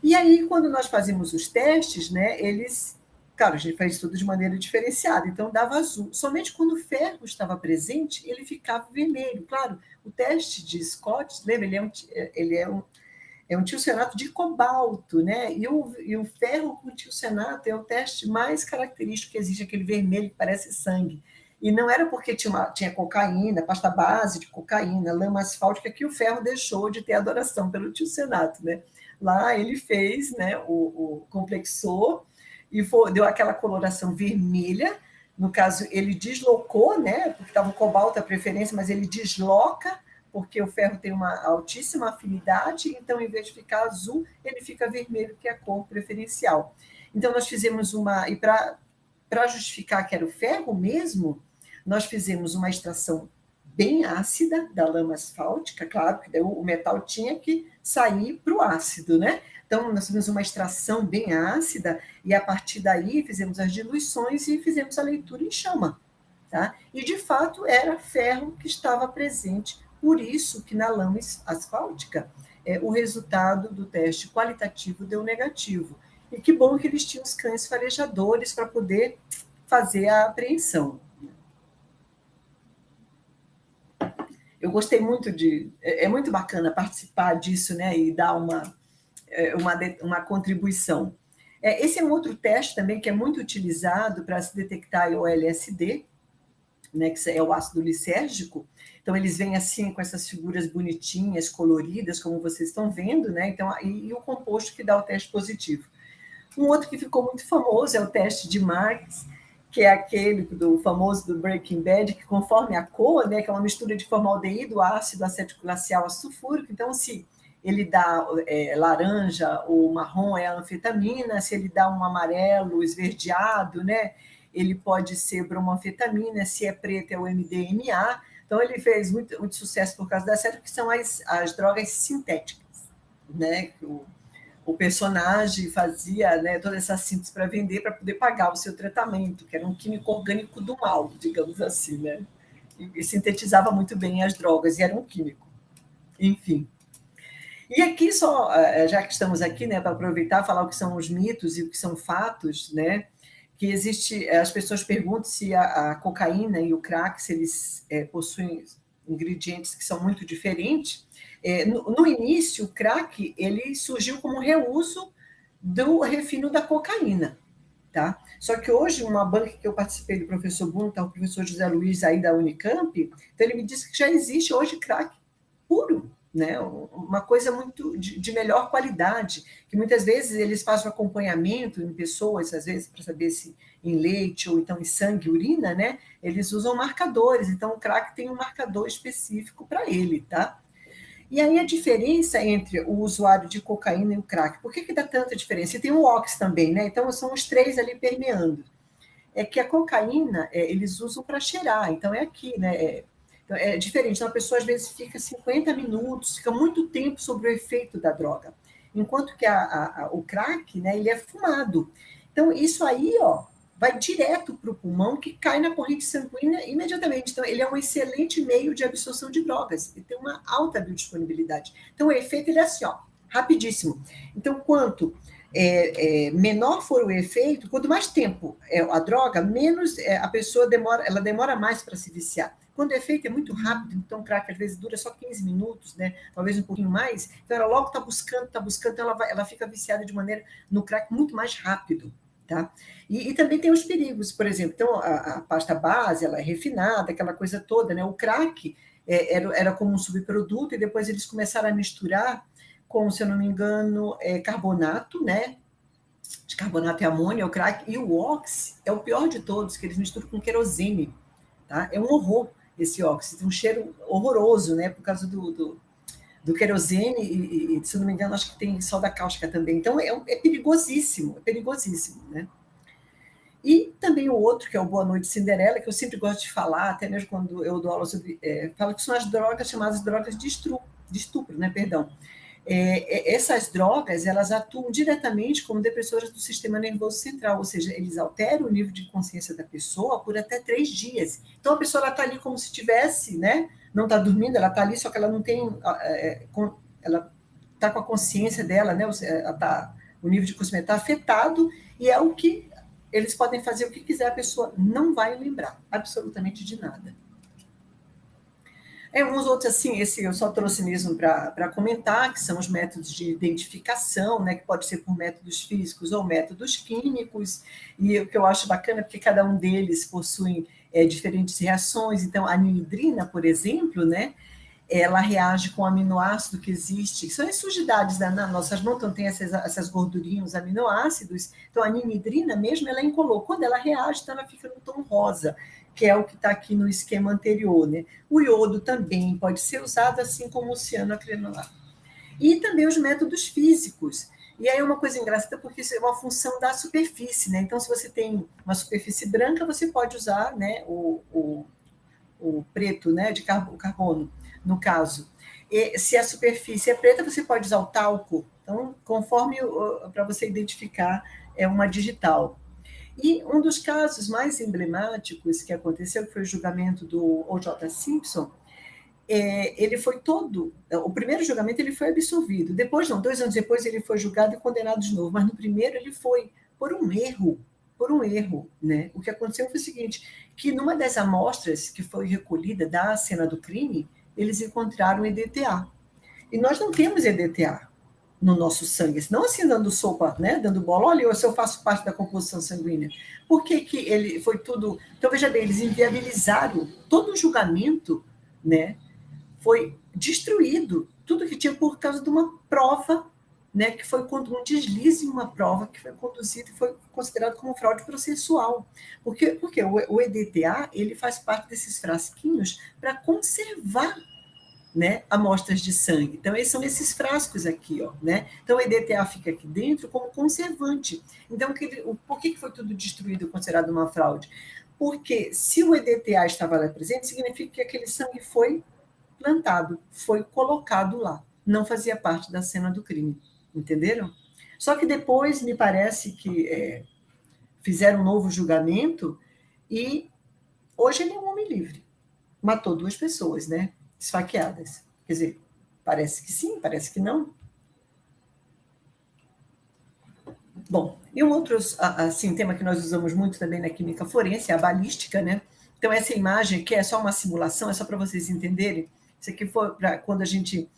[SPEAKER 1] E aí, quando nós fazíamos os testes, né, eles. Claro, a gente faz tudo de maneira diferenciada, então dava azul. Somente quando o ferro estava presente, ele ficava vermelho. Claro, o teste de Scott, lembra, ele é um tiocenato de cobalto, né? E o ferro com tiocenato é o teste mais característico que existe, aquele vermelho que parece sangue. E não era porque tinha cocaína, pasta base de cocaína, lama asfáltica, que o ferro deixou de ter adoração pelo tiocenato, né? Lá ele fez, né, o complexou e deu aquela coloração vermelha. No caso, ele deslocou, né, porque estava o cobalto a preferência, mas ele desloca, porque o ferro tem uma altíssima afinidade, então, em vez de ficar azul, ele fica vermelho, que é a cor preferencial. Então, nós fizemos e para justificar que era o ferro mesmo, nós fizemos uma extração bem ácida da lama asfáltica, claro que o metal tinha que sair para o ácido, né? Então, nós fizemos uma extração bem ácida e, a partir daí, fizemos as diluições e fizemos a leitura em chama. Tá? E, de fato, era ferro que estava presente, por isso que na lama asfáltica o resultado do teste qualitativo deu negativo. E que bom que eles tinham os cães farejadores para poder fazer a apreensão. Eu gostei muito é muito bacana participar disso, né, e dar uma contribuição. Esse é um outro teste também que é muito utilizado para se detectar o LSD, né, que é o ácido lisérgico. Então, eles vêm assim com essas figuras bonitinhas, coloridas, como vocês estão vendo, né? Então, e o composto que dá o teste positivo. Um outro que ficou muito famoso é o teste de Marx, que é aquele do famoso do Breaking Bad, que conforme a cor, né, que é uma mistura de formaldeído, ácido acético glacial a sulfúrico, então se ele dá laranja ou marrom é a anfetamina, se ele dá um amarelo esverdeado, né, ele pode ser bromoanfetamina, se é preto é o MDMA. Então ele fez muito, muito sucesso por causa da série, que são as drogas sintéticas, né, o personagem fazia, né, toda essa síntese para vender, para poder pagar o seu tratamento, que era um químico orgânico do mal, digamos assim, né? E sintetizava muito bem as drogas, e era um químico. Enfim. E aqui só, já que estamos aqui, né, para aproveitar, falar o que são os mitos e o que são fatos, né? Que existe, as pessoas perguntam se a cocaína e o crack, se eles possuem ingredientes que são muito diferentes. No início, o crack ele surgiu como reuso do refino da cocaína. Tá? Só que hoje, uma banca que eu participei do professor Bruno, tá, o professor José Luiz aí da Unicamp, então ele me disse que já existe hoje crack puro, né? Uma coisa muito de melhor qualidade, que muitas vezes eles fazem um acompanhamento em pessoas, às vezes para saber se em leite ou então em sangue, urina, né? Eles usam marcadores, então o crack tem um marcador específico para ele, tá? E aí a diferença entre o usuário de cocaína e o crack, por que dá tanta diferença? E tem o ox também, né? Então são os três ali permeando. É que a cocaína eles usam para cheirar, então é aqui, né? Então, é diferente. Então a pessoa às vezes fica 50 minutos, fica muito tempo sob o efeito da droga. Enquanto que o crack, né, ele é fumado. Então isso aí, ó, vai direto para o pulmão, que cai na corrente sanguínea imediatamente. Então, ele é um excelente meio de absorção de drogas e tem uma alta biodisponibilidade. Então, o efeito ele é assim, ó, rapidíssimo. Então, quanto menor for o efeito, quanto mais tempo a droga, menos a pessoa demora mais para se viciar. Quando o efeito é muito rápido, então o crack às vezes dura só 15 minutos, né? Talvez um pouquinho mais, então ela logo está buscando, então ela fica viciada de maneira no crack muito mais rápido. Tá? E também tem os perigos, por exemplo, então a pasta base ela é refinada, aquela coisa toda, né? O crack era como um subproduto, e depois eles começaram a misturar com, se eu não me engano, carbonato, né? De carbonato e amônia, o crack, e o oxi é o pior de todos, que eles misturam com querosene, tá? É um horror esse oxi, tem um cheiro horroroso, né? Por causa do querosene e, se não me engano, acho que tem soda cáustica também. Então, é perigosíssimo, né? E também o outro, que é o Boa Noite Cinderela, que eu sempre gosto de falar, até mesmo quando eu dou aula sobre... falo que são as drogas chamadas drogas de estupro, né? Perdão. Essas drogas, elas atuam diretamente como depressoras do sistema nervoso central, ou seja, eles alteram o nível de consciência da pessoa por até 3 dias. Então, a pessoa está ali como se tivesse, né? Não está dormindo, ela está ali, só que ela não tem... ela está com a consciência dela, né? O nível de consciência está afetado, e é o que eles podem fazer o que quiser, a pessoa não vai lembrar absolutamente de nada. Uns outros, assim, esse eu só trouxe mesmo para comentar, que são os métodos de identificação, né, que pode ser por métodos físicos ou métodos químicos, e o que eu acho bacana é porque cada um deles possui diferentes reações. Então, a anidrina, por exemplo, né, ela reage com o aminoácido que existe, são as sujidades das nossas mãos, então tem essas gordurinhas, os aminoácidos, então a anidrina mesmo, ela é incolor, quando ela reage, então ela fica no tom rosa, que é o que está aqui no esquema anterior, né? O iodo também pode ser usado, assim como o cianoacrenoato. E também os métodos físicos. E aí é uma coisa engraçada, porque isso é uma função da superfície, né? Então, se você tem uma superfície branca, você pode usar, né, o preto, né, de carbono, no caso. E se a superfície é preta, você pode usar o talco. Então, conforme para você identificar uma digital. E um dos casos mais emblemáticos que aconteceu, que foi o julgamento do O.J. Simpson, ele foi o primeiro julgamento ele foi absolvido, depois não, 2 anos depois ele foi julgado e condenado de novo, mas no primeiro ele foi por um erro, né? O que aconteceu foi o seguinte, que numa das amostras que foi recolhida da cena do crime, eles encontraram EDTA, e nós não temos EDTA no nosso sangue, senão assim dando sopa, né, dando bola, olha, se eu faço parte da composição sanguínea. Por que ele foi tudo... Então, veja bem, eles inviabilizaram todo o julgamento, né, foi destruído, tudo que tinha por causa de uma prova, né, que foi um deslize em uma prova que foi conduzida e foi considerado como fraude processual. Porque o EDTA, ele faz parte desses frasquinhos para conservar, né, amostras de sangue. Então, são esses frascos aqui, ó, né? Então, o EDTA fica aqui dentro como conservante. Então, por que foi tudo destruído e considerado uma fraude? Porque se o EDTA estava lá presente, significa que aquele sangue foi plantado, foi colocado lá. Não fazia parte da cena do crime. Entenderam? Só que depois, me parece que fizeram um novo julgamento e hoje ele é um homem livre. Matou 2 pessoas, né? Esfaqueadas. Quer dizer, parece que sim, parece que não. Bom, e um outro assim, tema que nós usamos muito também na química forense é a balística, né? Então, essa imagem aqui é só uma simulação, é só para vocês entenderem. Isso aqui foi para quando a gente,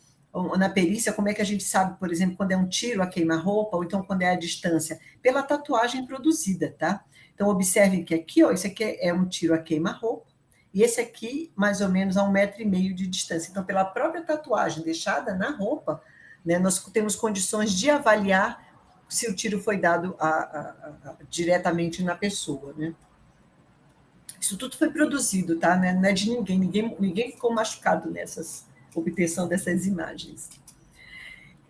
[SPEAKER 1] na perícia, como é que a gente sabe, por exemplo, quando é um tiro a queima-roupa, ou então quando é a distância? Pela tatuagem produzida, tá? Então, observem que aqui, ó, isso aqui é um tiro a queima-roupa, e esse aqui, mais ou menos, a 1,5 metro de distância. Então, pela própria tatuagem deixada na roupa, né, nós temos condições de avaliar se o tiro foi dado diretamente na pessoa, né? Isso tudo foi produzido, tá? Não é de ninguém ficou machucado nessas obtenção dessas imagens.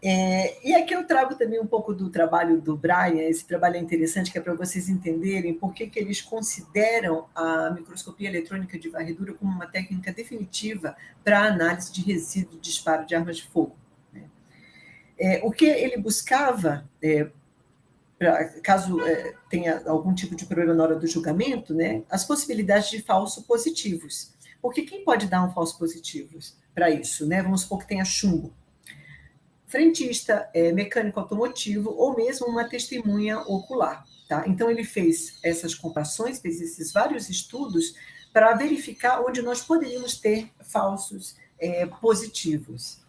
[SPEAKER 1] E aqui eu trago também um pouco do trabalho do Brian, esse trabalho é interessante, que é para vocês entenderem por que eles consideram a microscopia eletrônica de varredura como uma técnica definitiva para a análise de resíduo de disparo de armas de fogo. Né? O que ele buscava, caso tenha algum tipo de problema na hora do julgamento, né, as possibilidades de falso positivos. Porque quem pode dar um falso positivo para isso? Né? Vamos supor que tenha chumbo. Frentista, mecânico automotivo ou mesmo uma testemunha ocular. Tá? Então, ele fez essas comparações, fez esses vários estudos para verificar onde nós poderíamos ter falsos positivos.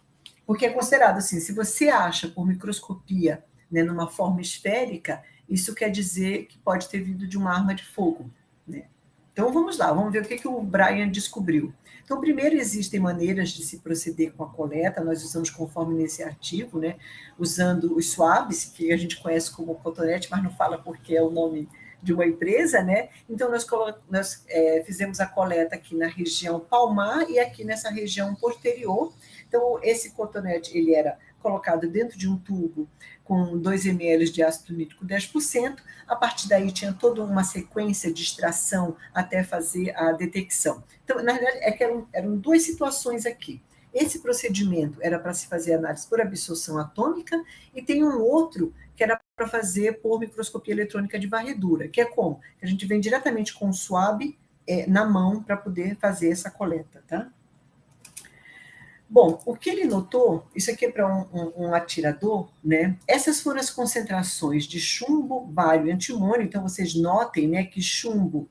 [SPEAKER 1] Porque é considerado assim, se você acha por microscopia, né, numa forma esférica, isso quer dizer que pode ter vindo de uma arma de fogo. Né? Então, vamos lá, vamos ver o que o Brian descobriu. Então, primeiro, existem maneiras de se proceder com a coleta, nós usamos conforme nesse artigo, né, usando os swabs, que a gente conhece como cotonete, mas não fala porque é o nome de uma empresa, né? Então, nós fizemos a coleta aqui na região palmar e aqui nessa região posterior. Então, esse cotonete, ele era colocado dentro de um tubo com 2 ml de ácido nítrico 10%, a partir daí tinha toda uma sequência de extração até fazer a detecção. Então, na realidade, eram duas situações aqui. Esse procedimento era para se fazer análise por absorção atômica e tem um outro que era para fazer por microscopia eletrônica de varredura, que é como? A gente vem diretamente com o swab na mão para poder fazer essa coleta, tá? Bom, o que ele notou, isso aqui é para um atirador, né? Essas foram as concentrações de chumbo, bário e antimônio. Então, vocês notem, né, que chumbo.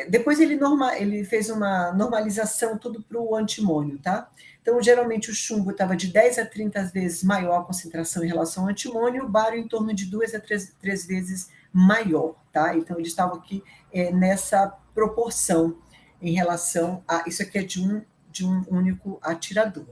[SPEAKER 1] Depois ele fez uma normalização tudo para o antimônio, tá? Então, geralmente o chumbo estava de 10 a 30 vezes maior a concentração em relação ao antimônio, o bário em torno de 2 a 3 vezes maior, tá? Então, eles estavam aqui nessa proporção em relação a. Isso aqui é de um único atirador.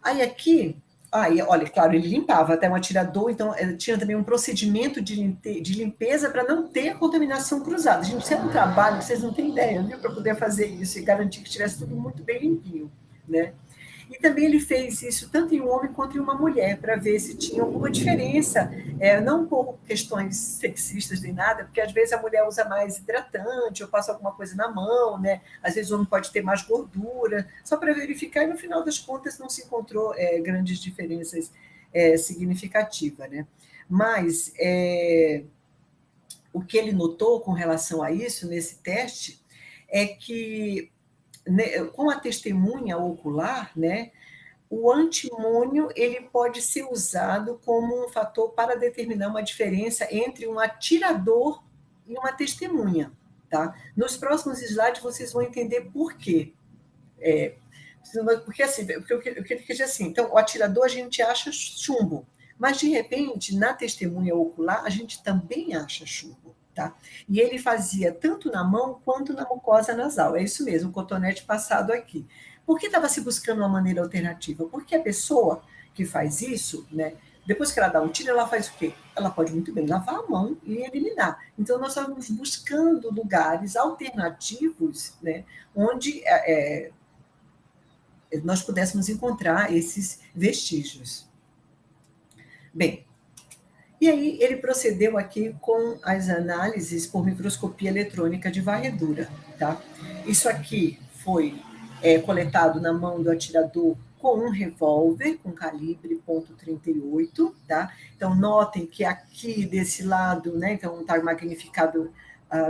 [SPEAKER 1] Aí aqui, olha, claro, ele limpava até um atirador, então tinha também um procedimento de limpeza para não ter contaminação cruzada. Gente, isso é um trabalho que vocês não têm ideia, viu, para poder fazer isso e garantir que estivesse tudo muito bem limpinho, né? E também ele fez isso tanto em um homem quanto em uma mulher, para ver se tinha alguma diferença, não por questões sexistas nem nada, porque às vezes a mulher usa mais hidratante ou passa alguma coisa na mão, né? Às vezes o homem pode ter mais gordura, só para verificar, e no final das contas não se encontrou grandes diferenças significativas, né? Mas o que ele notou com relação a isso, nesse teste, é que com a testemunha ocular, né, o antimônio ele pode ser usado como um fator para determinar uma diferença entre um atirador e uma testemunha, tá? Nos próximos slides vocês vão entender por quê. Porque assim, porque eu queria dizer assim, então o atirador a gente acha chumbo, mas de repente na testemunha ocular a gente também acha chumbo. Tá? E ele fazia tanto na mão quanto na mucosa nasal. É isso mesmo, o cotonete passado aqui. Por que estava se buscando uma maneira alternativa? Porque a pessoa que faz isso, né, depois que ela dá um tiro, ela faz o quê? Ela pode muito bem lavar a mão e eliminar. Então, nós estávamos buscando lugares alternativos, né, onde nós pudéssemos encontrar esses vestígios. Bem, e aí ele procedeu aqui com as análises por microscopia eletrônica de varredura, tá? Isso aqui foi coletado na mão do atirador com um revólver com calibre .38, tá? Então notem que aqui desse lado, né? Então está magnificado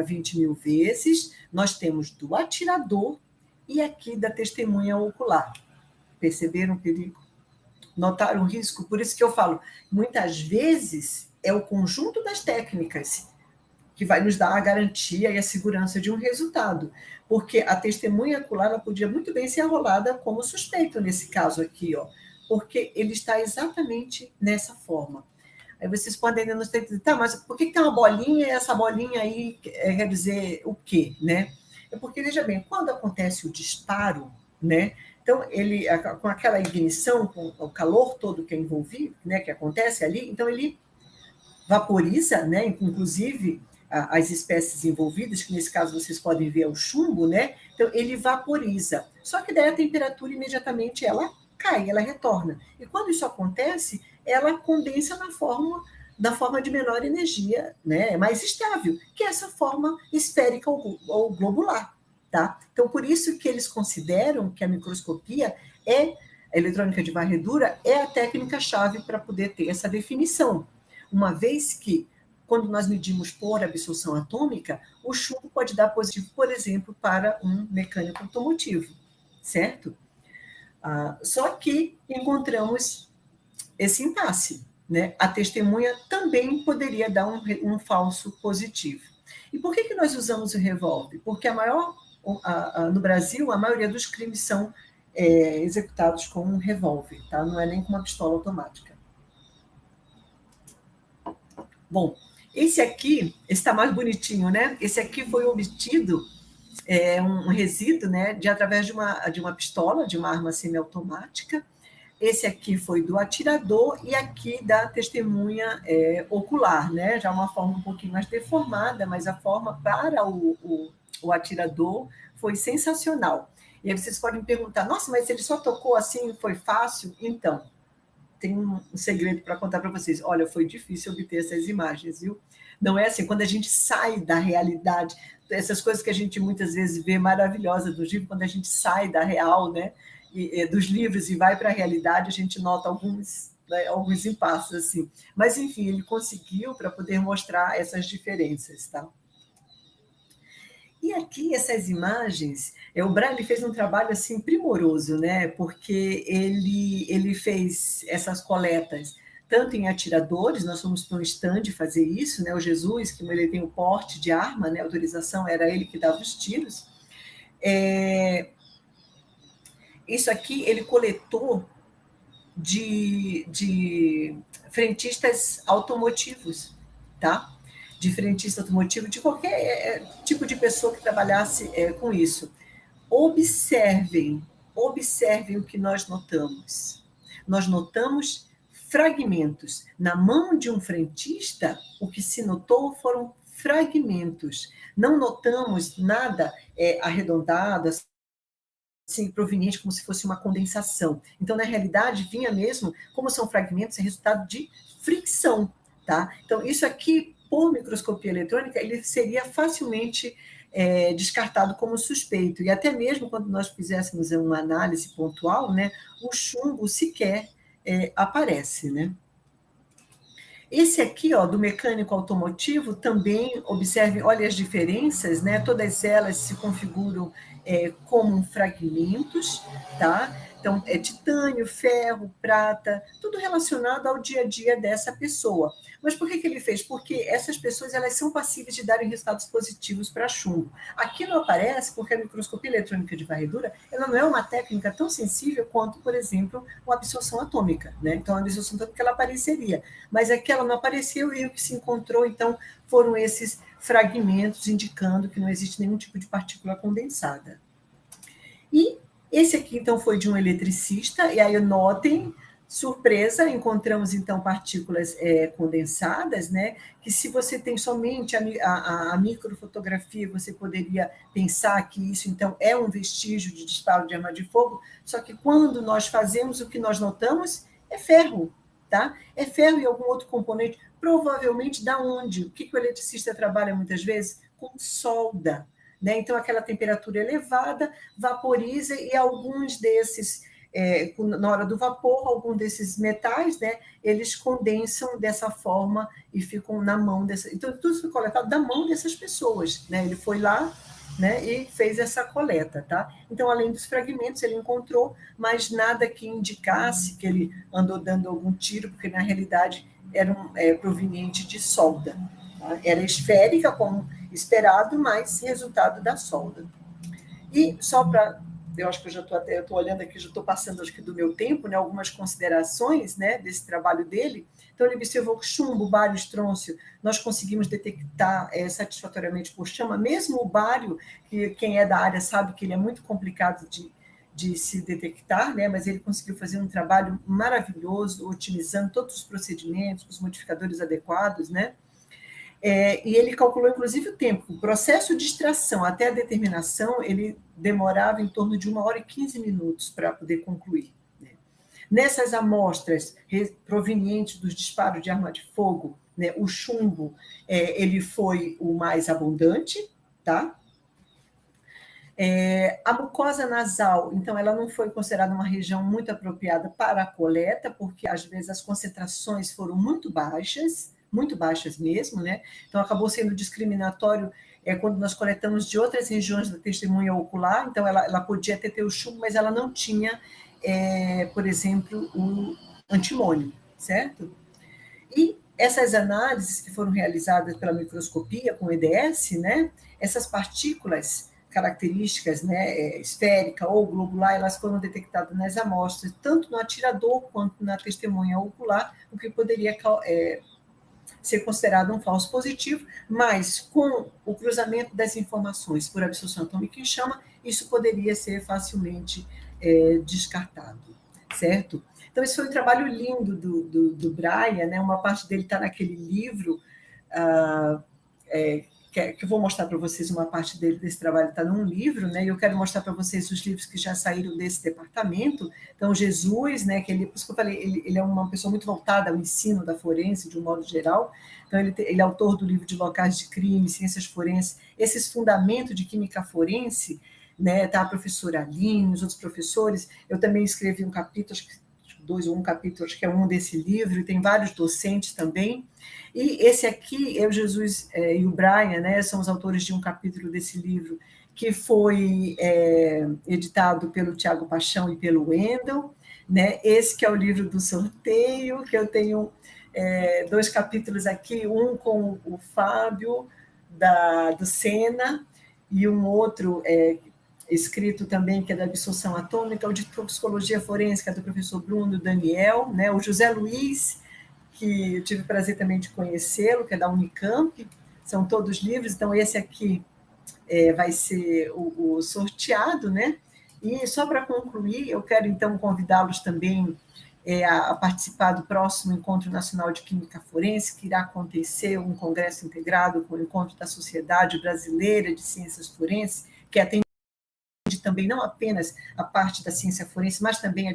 [SPEAKER 1] 20 mil vezes. Nós temos do atirador e aqui da testemunha ocular. Perceberam o perigo? Notaram o risco? Por isso que eu falo, muitas vezes é o conjunto das técnicas que vai nos dar a garantia e a segurança de um resultado, porque a testemunha ocular ela podia muito bem ser arrolada como suspeito nesse caso aqui, ó, porque ele está exatamente nessa forma. Aí vocês podem ainda nos dizer, tá, mas por que tem uma bolinha e essa bolinha aí quer dizer o quê, né? É porque, veja bem, quando acontece o disparo, né, então, ele, com aquela ignição, com o calor todo que é envolvido, né, que acontece ali, então ele vaporiza, né, inclusive as espécies envolvidas, que nesse caso vocês podem ver é o chumbo, né, então ele vaporiza. Só que daí a temperatura imediatamente ela cai, ela retorna. E quando isso acontece, ela condensa da forma de menor energia, né, mais estável, que é essa forma esférica ou globular. Tá? Então, por isso que eles consideram que a microscopia a eletrônica de varredura é a técnica-chave para poder ter essa definição. Uma vez que, quando nós medimos por absorção atômica, o chumbo pode dar positivo, por exemplo, para um mecânico automotivo, certo? Só que encontramos esse impasse, né? A testemunha também poderia dar um falso positivo. E por que nós usamos o revólver? Porque no Brasil, a maioria dos crimes são executados com um revólver, tá? Não é nem com uma pistola automática. Bom, Esse aqui, esse está mais bonitinho, né? Esse aqui foi obtido um resíduo, né, através de uma pistola, de uma arma semiautomática. Esse aqui foi do atirador e aqui da testemunha ocular, né? Já uma forma um pouquinho mais deformada, mas a forma para o atirador foi sensacional. E aí vocês podem perguntar, nossa, mas ele só tocou assim, foi fácil? Então, tem um segredo para contar para vocês. Olha, foi difícil obter essas imagens, viu? Não é assim, quando a gente sai da realidade, essas coisas que a gente muitas vezes vê maravilhosas do livro, quando a gente sai da real, né, dos livros e vai para a realidade, a gente nota alguns impasses assim. Mas, enfim, ele conseguiu para poder mostrar essas diferenças, tá? E aqui essas imagens, o Braille fez um trabalho assim primoroso, né? Porque ele fez essas coletas tanto em atiradores, nós fomos para um stand fazer isso, né? O Jesus, que ele tem o porte de arma, né? A autorização era ele que dava os tiros. Isso aqui ele coletou de frentistas automotivos, tá? De frentista automotivo, de qualquer tipo de pessoa que trabalhasse com isso. Observem o que nós notamos. Nós notamos fragmentos. Na mão de um frentista, o que se notou foram fragmentos. Não notamos nada arredondado, assim, proveniente como se fosse uma condensação. Então, na realidade, vinha mesmo, como são fragmentos, é resultado de fricção, tá? Então, isso aqui, por microscopia eletrônica, ele seria facilmente descartado como suspeito. E até mesmo quando nós fizéssemos uma análise pontual, né, o chumbo sequer aparece, né? Esse aqui, ó, do mecânico automotivo, também observem, olha as diferenças, né? Todas elas se configuram como fragmentos, tá? Então, é titânio, ferro, prata, tudo relacionado ao dia a dia dessa pessoa. Mas por que ele fez? Porque essas pessoas elas são passíveis de darem resultados positivos para chumbo. Aqui não aparece porque a microscopia eletrônica de varredura ela não é uma técnica tão sensível quanto, por exemplo, uma absorção atômica, né? Então, a absorção atômica ela apareceria, mas aqui ela não apareceu e o que se encontrou, então, foram esses fragmentos indicando que não existe nenhum tipo de partícula condensada. E esse aqui, então, foi de um eletricista, e aí notem, surpresa, encontramos, então, partículas condensadas, né? Que se você tem somente a microfotografia, você poderia pensar que isso, então, é um vestígio de disparo de arma de fogo, só que quando nós fazemos, o que nós notamos é ferro, tá? É ferro e algum outro componente, provavelmente da onde? O que o eletricista trabalha muitas vezes? Com solda, né? Então, aquela temperatura elevada vaporiza e alguns desses, na hora do vapor, alguns desses metais, né, eles condensam dessa forma e ficam na mão dessa. Então, tudo foi coletado da mão dessas pessoas, né? Ele foi lá, né, e fez essa coleta, tá? Então, além dos fragmentos, ele encontrou, mas nada que indicasse que ele andou dando algum tiro, porque na realidade era proveniente de solda. Tá? Era esférica, como esperado, mas resultado da solda. E só para, eu acho que eu estou olhando aqui, já estou passando acho que do meu tempo, né, algumas considerações, né, desse trabalho dele. Então, ele observou que chumbo, bário, estrôncio, nós conseguimos detectar satisfatoriamente por chama, mesmo o bário, que quem é da área sabe que ele é muito complicado de se detectar, né, mas ele conseguiu fazer um trabalho maravilhoso, otimizando todos os procedimentos, os modificadores adequados, né? E ele calculou, inclusive, o tempo. O processo de extração até a determinação, ele demorava em torno de 1 hora e 15 minutos para poder concluir. Né? Nessas amostras provenientes dos disparos de arma de fogo, né, o chumbo ele foi o mais abundante, tá? A mucosa nasal, então, ela não foi considerada uma região muito apropriada para a coleta, porque, às vezes, as concentrações foram muito baixas mesmo, né? Então, acabou sendo discriminatório quando nós coletamos de outras regiões da testemunha ocular, então, ela podia até ter o chumbo, mas ela não tinha, por exemplo, o antimônio, certo? E essas análises que foram realizadas pela microscopia com EDS, né? Essas partículas características, né, esférica ou globular, elas foram detectadas nas amostras, tanto no atirador quanto na testemunha ocular, o que poderia ser considerado um falso positivo, mas com o cruzamento das informações por absorção atômica em chama, isso poderia ser facilmente descartado, certo? Então, esse foi um trabalho lindo do Brian, né? Uma parte dele está naquele livro, que eu vou mostrar para vocês, uma parte desse trabalho está num livro, né? E eu quero mostrar para vocês os livros que já saíram desse departamento. Então, Jesus, né? Por isso que eu falei, ele é uma pessoa muito voltada ao ensino da forense, de um modo geral. Então, ele é autor do livro de locais de crime, ciências forenses, esses fundamentos de química forense, né? Tá a professora Aline, os outros professores. Eu também escrevi um capítulo, acho que 2 ou 1 capítulo, acho que é um desse livro, e tem vários docentes também. E esse aqui, eu, Jesus e o Brian, né, são os autores de um capítulo desse livro, que foi editado pelo Tiago Paixão e pelo Wendel, né? Esse que é o livro do sorteio, que eu tenho 2 capítulos aqui, um com o Fábio, do Sena, e um outro escrito também, que é da absorção atômica, o de toxicologia forense, que é do professor Bruno Daniel, né? O José Luiz, que eu tive o prazer também de conhecê-lo, que é da Unicamp, são todos livros, então esse aqui vai ser o sorteado, né? E só para concluir, eu quero então convidá-los também a participar do próximo Encontro Nacional de Química Forense, que irá acontecer um congresso integrado com o Encontro da Sociedade Brasileira de Ciências Forenses, que atende também não apenas a parte da ciência forense, mas também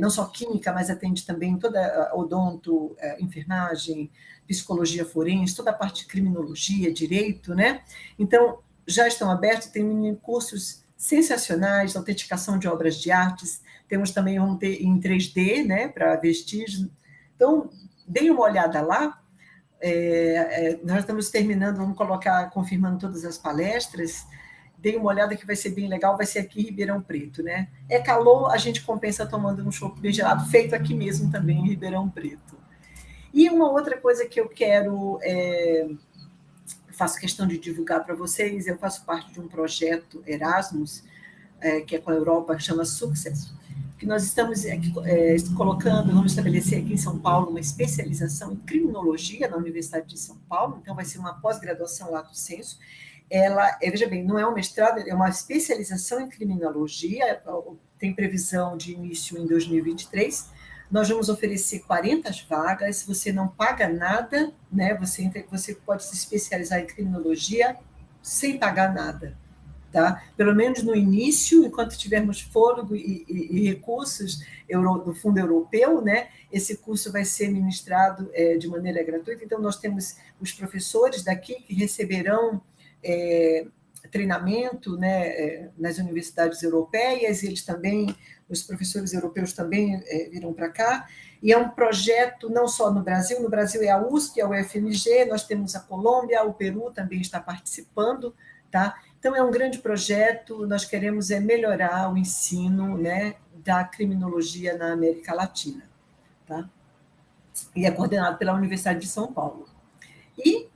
[SPEAKER 1] não só química, mas atende também toda a odonto, enfermagem, psicologia forense, toda a parte de criminologia, direito, né? Então, já estão abertos, tem cursos sensacionais, autenticação de obras de artes, temos também em 3D, né, para vestígios. Então, deem uma olhada lá. Nós estamos terminando, vamos confirmando todas as palestras. Dei uma olhada que vai ser bem legal, vai ser aqui em Ribeirão Preto, né? É calor, a gente compensa tomando um chopp bem gelado, feito aqui mesmo também em Ribeirão Preto. E uma outra coisa que eu quero, faço questão de divulgar para vocês, eu faço parte de um projeto Erasmus, que é com a Europa, que chama Success, que nós estamos colocando, vamos estabelecer aqui em São Paulo uma especialização em criminologia na Universidade de São Paulo, então vai ser uma pós-graduação lato sensu. Ela, veja bem, não é um mestrado, é uma especialização em criminologia, tem previsão de início em 2023. Nós vamos oferecer 40 vagas, você não paga nada, né? Você pode se especializar em criminologia sem pagar nada, tá? Pelo menos no início, enquanto tivermos fôlego e recursos do Fundo Europeu, né? Esse curso vai ser ministrado de maneira gratuita. Então, nós temos os professores daqui que receberão treinamento, né, nas universidades europeias, e eles também, os professores europeus também virão para cá, e é um projeto não só no Brasil é a USP, a UFMG, nós temos a Colômbia, o Peru também está participando, tá? Então é um grande projeto, nós queremos melhorar o ensino, né, da criminologia na América Latina, tá? E é coordenado pela Universidade de São Paulo. E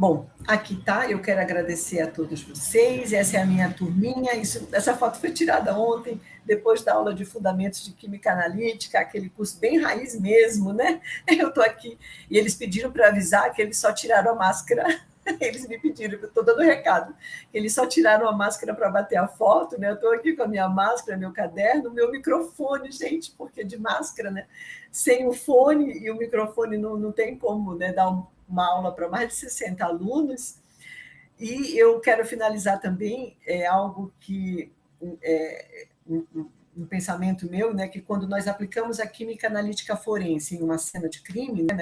[SPEAKER 1] bom, aqui tá, eu quero agradecer a todos vocês, essa é a minha turminha, essa foto foi tirada ontem, depois da aula de Fundamentos de Química Analítica, aquele curso bem raiz mesmo, né? Eu estou aqui, e eles pediram para avisar que eles só tiraram a máscara, eles me pediram, eu estou dando recado, eles só tiraram a máscara para bater a foto, né? Eu estou aqui com a minha máscara, meu caderno, meu microfone, gente, porque de máscara, né? Sem o fone e o microfone não tem como, né, dar uma aula para mais de 60 alunos, e eu quero finalizar também algo que um pensamento meu, né, que quando nós aplicamos a química analítica forense em uma cena de crime, né,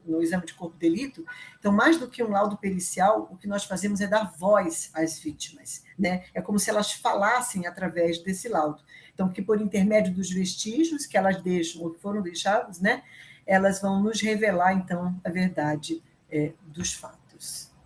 [SPEAKER 1] no exame de corpo de delito, então, mais do que um laudo pericial, o que nós fazemos é dar voz às vítimas, né? É como se elas falassem através desse laudo. Então, que por intermédio dos vestígios que elas deixam ou que foram deixados, né, elas vão nos revelar, então, a verdade dos fatos.